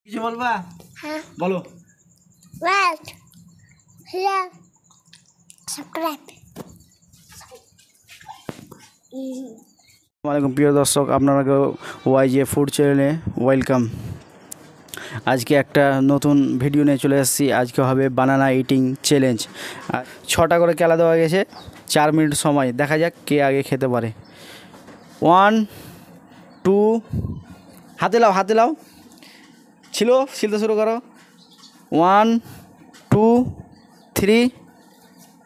কিছু বলবা? হ্যাঁ বলো। Like share subscribe. আসসালামাইকুম প্রিয় দর্শক, আপনাকে ওয়াইজে ফুড চ্যানেলে ওয়েলকাম। আজকে একটা নতুন ভিডিও নিয়ে চলে এসেছি। আজকে হবে বানানা ইটিং চ্যালেঞ্জ। 6টা করে কেলা দেওয়া গেছে, 4 মিনিট সময়। দেখা যাক কে আগে খেতে পারে। 1 2 হাতে লাও ছিলতে শুরু করো। 1 2 3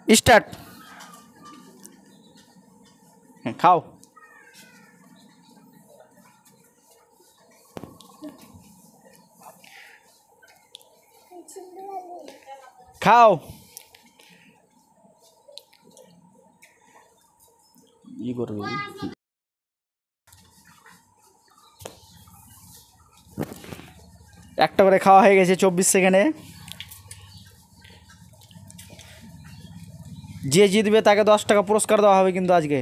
স্টার্ট। খাও। খাও। করবে একটা করে খাওয়া হয়ে গেছে 24 সেকেন্ডে। যে জিতবে তাকে 10 টাকা পুরস্কার দেওয়া হবে কিন্তু আজকে।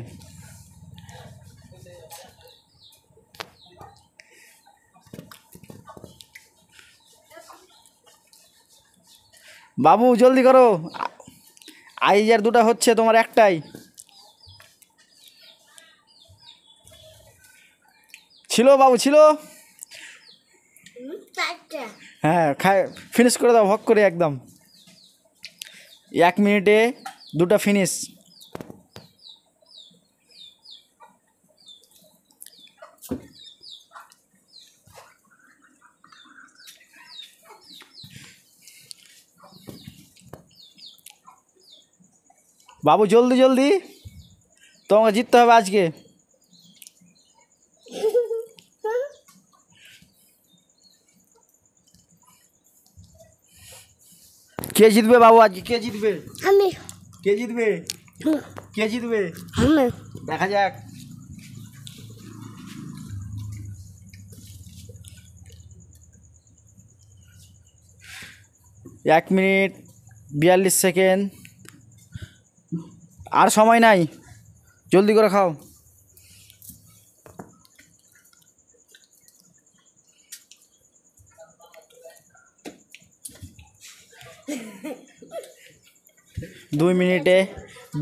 বাবু জলদি করো, আইজার 2টা হচ্ছে, তোমার একটাই। ছিল বাবু ছিল। হ্যাঁ ফিনিশ করে দাও ভক করে একদম। 1 মিনিটে 2টা ফিনিশ। বাবু জলদি জলদি, তোমাকে জিততে হবে আজকে। কে জিতবে বাবু আজকে? কে জিতবে? আমি। কে জিতবে? কে জিতবে? আমি। দেখা যাক। এক মিনিট 42 সেকেন্ড। আর সময় নাই, জলদি করে খাও।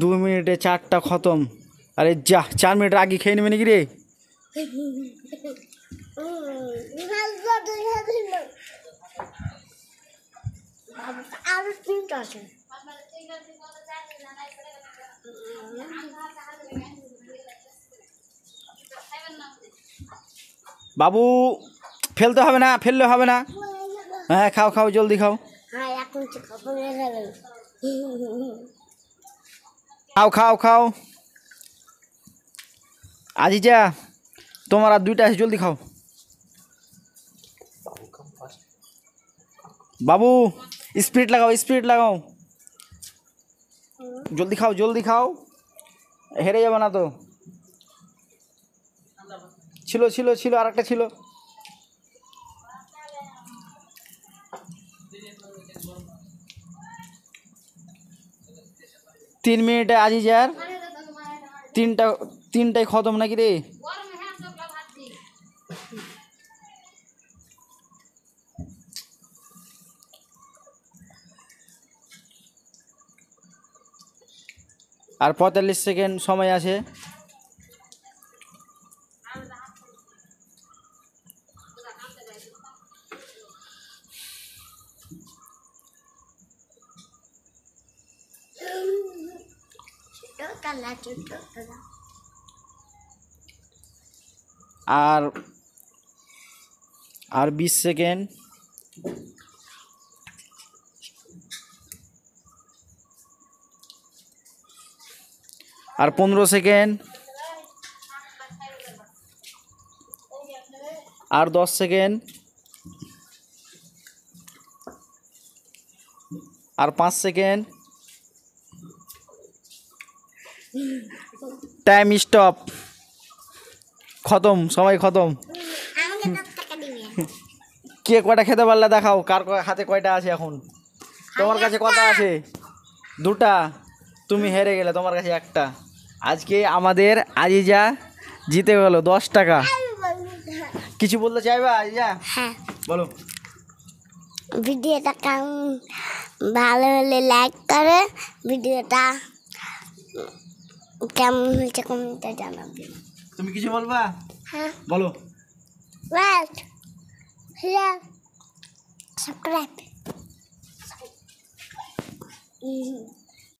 দু মিনিটে 4টা খতম। আরে যা, 4 মিনিটের আগে খেয়ে নেবে নাকি রে? আরো 3টা আছে। বাবু ফেলতে হবে না, ফেললে হবে না। হ্যাঁ খাও খাও, জলদি খাও। হ্যাঁ এখন খাও খাও খাও। আজিজা তোমার আর 2টা আছে, জলদি খাও। বাবু স্পিড লাগাও। জলদি খাও, হেরে যাবে না তো। ছিল আর একটা ছিল। তিন মিনিটে আজিজার তিনটাই খতম নাকি রে? আর 45 সেকেন্ড সময় আছে। আর 20 সেকেন্ড। আর 15 সেকেন্ড। আর 10 সেকেন্ড। আর 5 সেকেন্ড। টাইম স্টপ, খতম, সময় খতম। কে কয়টা খেতে পারলে দেখাও, কার হাতে কয়টা আছে এখন? তোমার কাছে কটা আছে? 2টা। তুমি হেরে গেলে, তোমার কাছে একটা। আজকে আমাদের আজিজা জিতে গেল 10 টাকা। কিছু বলতে চাইবা আজিজা? হ্যাঁ বলো। ভিডিওটা কেমন ভালো হলে লাইক করে, ভিডিওটা কেমন হয়েছে কমেন্টে জানাবে। তুমি কিছু বলবা? হ্যাঁ, বলো। Like, share, subscribe.